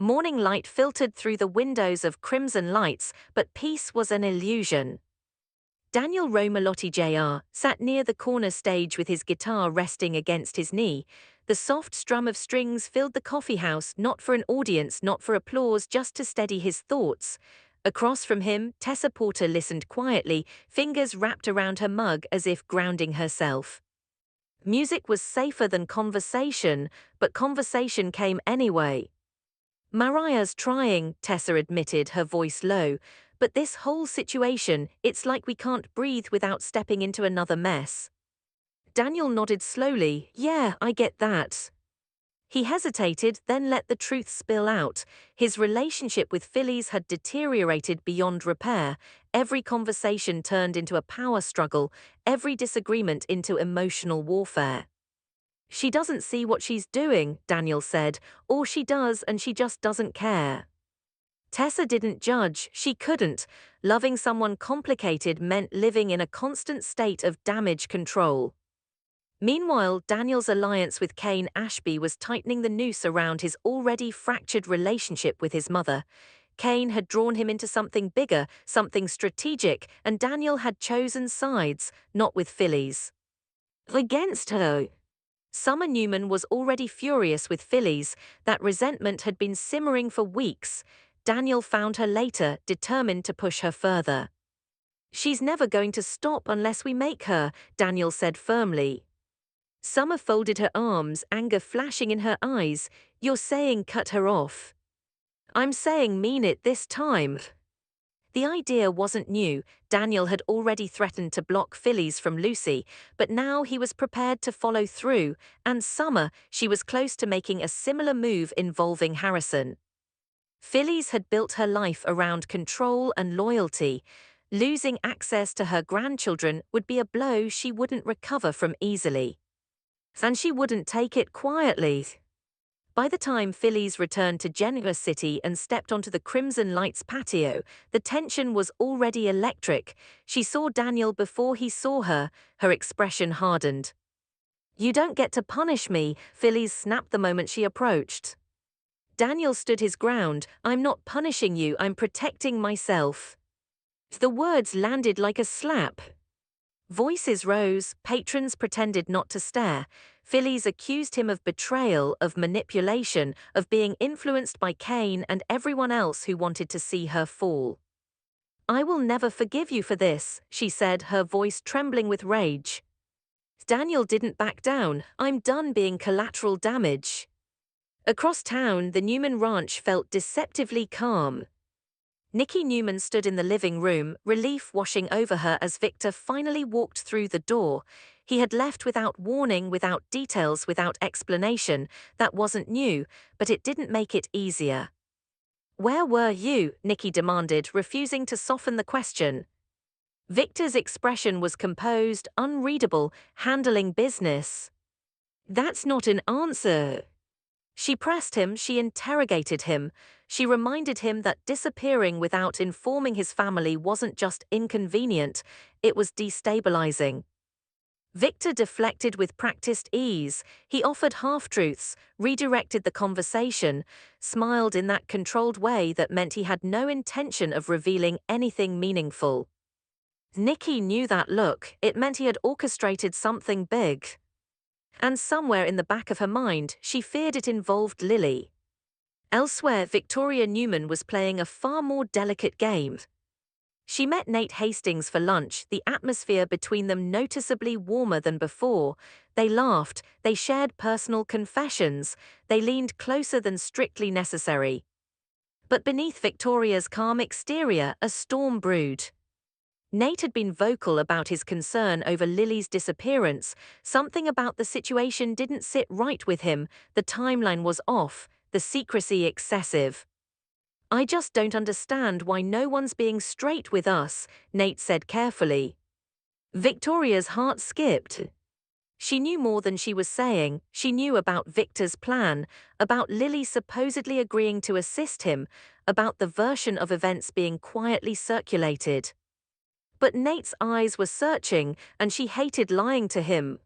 Morning light filtered through the windows of crimson lights, but peace was an illusion. Daniel Romalotti Jr. sat near the corner stage with his guitar resting against his knee. The soft strum of strings filled the coffeehouse, not for an audience, not for applause, just to steady his thoughts. Across from him, Tessa Porter listened quietly, fingers wrapped around her mug as if grounding herself. Music was safer than conversation, but conversation came anyway. Mariah's trying, Tessa admitted, her voice low, but this whole situation, it's like we can't breathe without stepping into another mess. Daniel nodded slowly. Yeah, I get that. He hesitated, then let the truth spill out. His relationship with Phyllis had deteriorated beyond repair. Every conversation turned into a power struggle, every disagreement into emotional warfare. She doesn't see what she's doing, Daniel said, or she does and she just doesn't care. Tessa didn't judge, she couldn't. Loving someone complicated meant living in a constant state of damage control. Meanwhile, Daniel's alliance with Kane Ashby was tightening the noose around his already fractured relationship with his mother. Kane had drawn him into something bigger, something strategic, and Daniel had chosen sides, not with Phyllis. Against her. Summer Newman was already furious with Phyllis. That resentment had been simmering for weeks. Daniel found her later, determined to push her further. She's never going to stop unless we make her, Daniel said firmly. Summer folded her arms, anger flashing in her eyes. You're saying cut her off. I'm saying mean it this time. The idea wasn't new. Daniel had already threatened to block Phyllis from Lucy, but now he was prepared to follow through, and Summer, she was close to making a similar move involving Harrison. Phyllis had built her life around control and loyalty. Losing access to her grandchildren would be a blow she wouldn't recover from easily. And she wouldn't take it quietly. By the time Phyllis returned to Genoa City and stepped onto the Crimson Lights patio, the tension was already electric. She saw Daniel before he saw her, her expression hardened. You don't get to punish me, Phyllis snapped the moment she approached. Daniel stood his ground. I'm not punishing you, I'm protecting myself. The words landed like a slap. Voices rose, patrons pretended not to stare. Phyllis accused him of betrayal, of manipulation, of being influenced by Kane and everyone else who wanted to see her fall. I will never forgive you for this, she said, her voice trembling with rage. Daniel didn't back down. I'm done being collateral damage. Across town, the Newman ranch felt deceptively calm. Nikki Newman stood in the living room, relief washing over her as Victor finally walked through the door. He had left without warning, without details, without explanation. That wasn't new, but it didn't make it easier. Where were you? Nikki demanded, refusing to soften the question. Victor's expression was composed, unreadable, handling business. That's not an answer. She pressed him, she interrogated him. She reminded him that disappearing without informing his family wasn't just inconvenient, it was destabilizing. Victor deflected with practiced ease. He offered half-truths, redirected the conversation, smiled in that controlled way that meant he had no intention of revealing anything meaningful. Nikki knew that look. It meant he had orchestrated something big. And somewhere in the back of her mind, she feared it involved Lily. Elsewhere, Victoria Newman was playing a far more delicate game. She met Nate Hastings for lunch, the atmosphere between them noticeably warmer than before. They laughed, they shared personal confessions, they leaned closer than strictly necessary. But beneath Victoria's calm exterior, a storm brewed. Nate had been vocal about his concern over Lily's disappearance. Something about the situation didn't sit right with him, the timeline was off, the secrecy excessive. I just don't understand why no one's being straight with us, Nate said carefully. Victoria's heart skipped. She knew more than she was saying. She knew about Victor's plan, about Lily supposedly agreeing to assist him, about the version of events being quietly circulated. But Nate's eyes were searching, and she hated lying to him.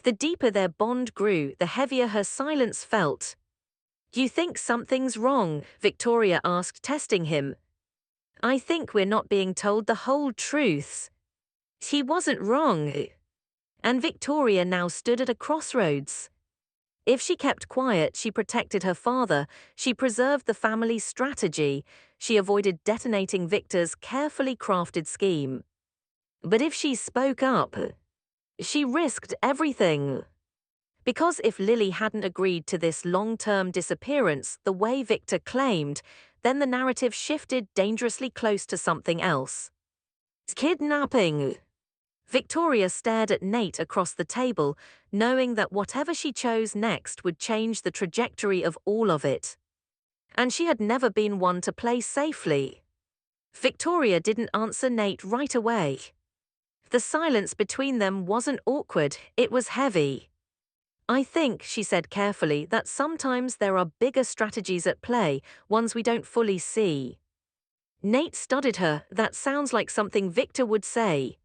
The deeper their bond grew, the heavier her silence felt. You think something's wrong? Victoria asked, testing him. I think we're not being told the whole truth. He wasn't wrong. And Victoria now stood at a crossroads. If she kept quiet, she protected her father, she preserved the family's strategy, she avoided detonating Victor's carefully crafted scheme. But if she spoke up, she risked everything. Because if Lily hadn't agreed to this long-term disappearance the way Victor claimed, then the narrative shifted dangerously close to something else. Kidnapping. Victoria stared at Nate across the table, knowing that whatever she chose next would change the trajectory of all of it. And she had never been one to play safely. Victoria didn't answer Nate right away. The silence between them wasn't awkward, it was heavy. I think, she said carefully, that sometimes there are bigger strategies at play, ones we don't fully see. Nate studied her. That sounds like something Victor would say.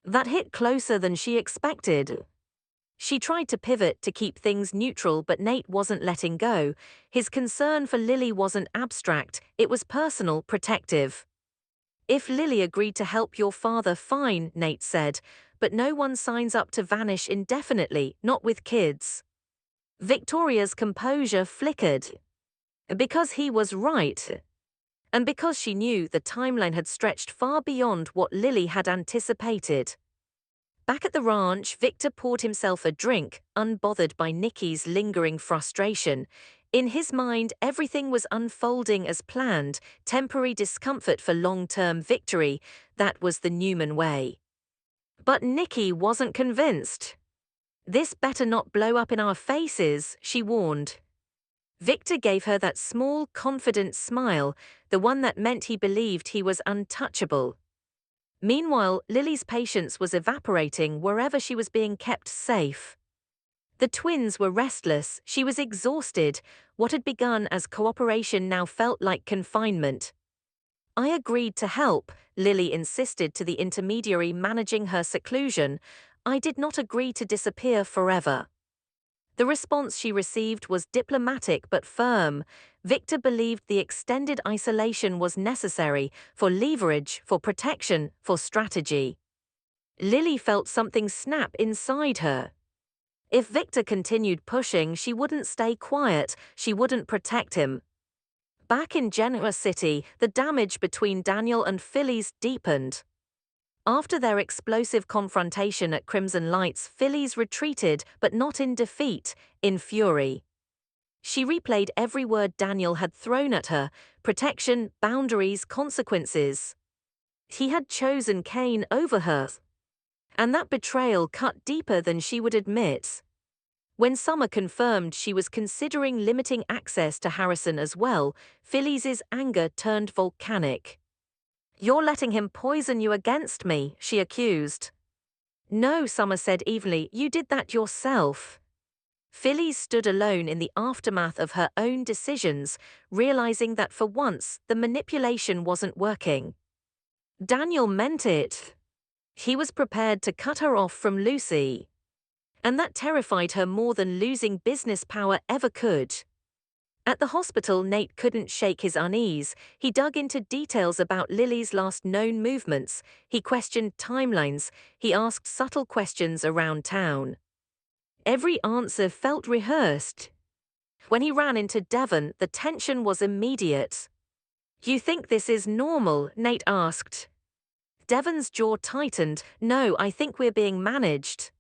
That hit closer than she expected. She tried to pivot to keep things neutral, but Nate wasn't letting go. His concern for Lily wasn't abstract, it was personal, protective. If Lily agreed to help your father, fine, Nate said, but no one signs up to vanish indefinitely, not with kids. Victoria's composure flickered. Because he was right. And because she knew the timeline had stretched far beyond what Lily had anticipated. Back at the ranch, Victor poured himself a drink, unbothered by Nikki's lingering frustration. In his mind, everything was unfolding as planned, temporary discomfort for long-term victory. That was the Newman way. But Nikki wasn't convinced. This better not blow up in our faces, she warned. Victor gave her that small, confident smile, the one that meant he believed he was untouchable. Meanwhile, Lily's patience was evaporating wherever she was being kept safe. The twins were restless, she was exhausted. What had begun as cooperation now felt like confinement. I agreed to help, Lily insisted to the intermediary managing her seclusion. I did not agree to disappear forever. The response she received was diplomatic but firm. Victor believed the extended isolation was necessary for leverage, for protection, for strategy. Lily felt something snap inside her. If Victor continued pushing, she wouldn't stay quiet, she wouldn't protect him. Back in Genoa City, the damage between Daniel and Phyllis deepened. After their explosive confrontation at Crimson Lights, Phyllis retreated, but not in defeat, in fury. She replayed every word Daniel had thrown at her: protection, boundaries, consequences. He had chosen Cain over her. And that betrayal cut deeper than she would admit. When Summer confirmed she was considering limiting access to Harrison as well, Phyllis's anger turned volcanic. You're letting him poison you against me, she accused. No, Summer said evenly, you did that yourself. Phyllis stood alone in the aftermath of her own decisions, realizing that for once, the manipulation wasn't working. Daniel meant it. He was prepared to cut her off from Lucy. And that terrified her more than losing business power ever could. At the hospital, Nate couldn't shake his unease. He dug into details about Lily's last known movements. He questioned timelines. He asked subtle questions around town. Every answer felt rehearsed. When he ran into Devon, the tension was immediate. You think this is normal? Nate asked. Devon's jaw tightened. No, I think we're being managed.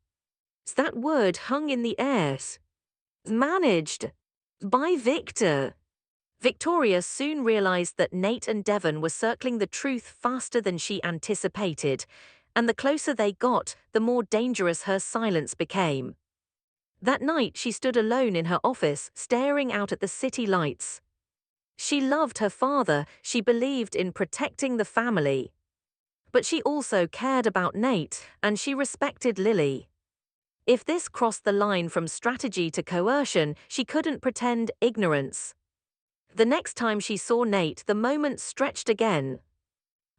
That word hung in the air. Managed. By Victor. Victoria soon realized that Nate and Devon were circling the truth faster than she anticipated, and the closer they got, the more dangerous her silence became. That night she stood alone in her office, staring out at the city lights. She loved her father, she believed in protecting the family. But she also cared about Nate, and she respected Lily. If this crossed the line from strategy to coercion, she couldn't pretend ignorance. The next time she saw Nate, the moment stretched again.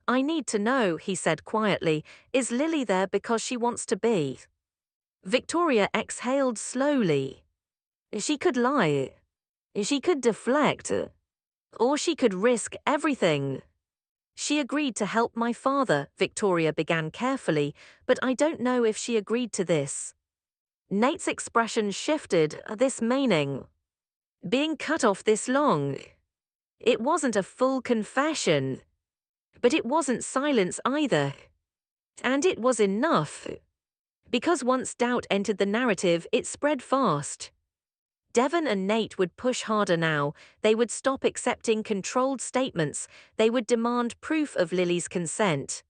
I need to know, he said quietly, is Lily there because she wants to be? Victoria exhaled slowly. She could lie. She could deflect, or she could risk everything. She agreed to help my father, Victoria began carefully, but I don't know if she agreed to this. Nate's expression shifted, this meaning. Being cut off this long. It wasn't a full confession. But it wasn't silence either. And it was enough. Because once doubt entered the narrative, it spread fast. Devon and Nate would push harder now. They would stop accepting controlled statements. They would demand proof of Lily's consent.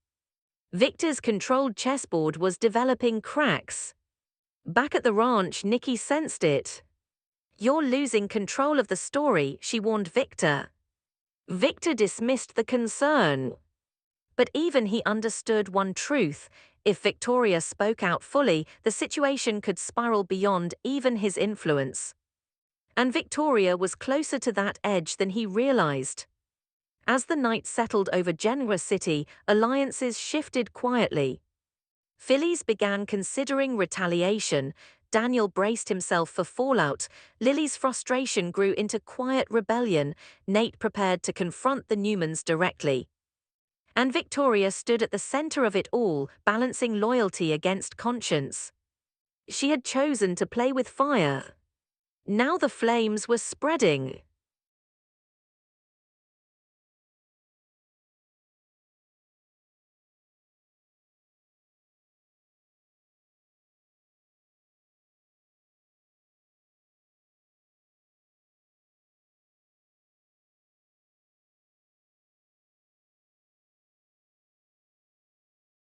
Victor's controlled chessboard was developing cracks. Back at the ranch, Nikki sensed it. "You're losing control of the story," she warned Victor. Victor dismissed the concern. But even he understood one truth: if Victoria spoke out fully, the situation could spiral beyond even his influence. And Victoria was closer to that edge than he realized. As the night settled over Genoa City, alliances shifted quietly. Phyllis began considering retaliation. Daniel braced himself for fallout. Lily's frustration grew into quiet rebellion. Nate prepared to confront the Newmans directly. And Victoria stood at the center of it all, balancing loyalty against conscience. She had chosen to play with fire. Now the flames were spreading.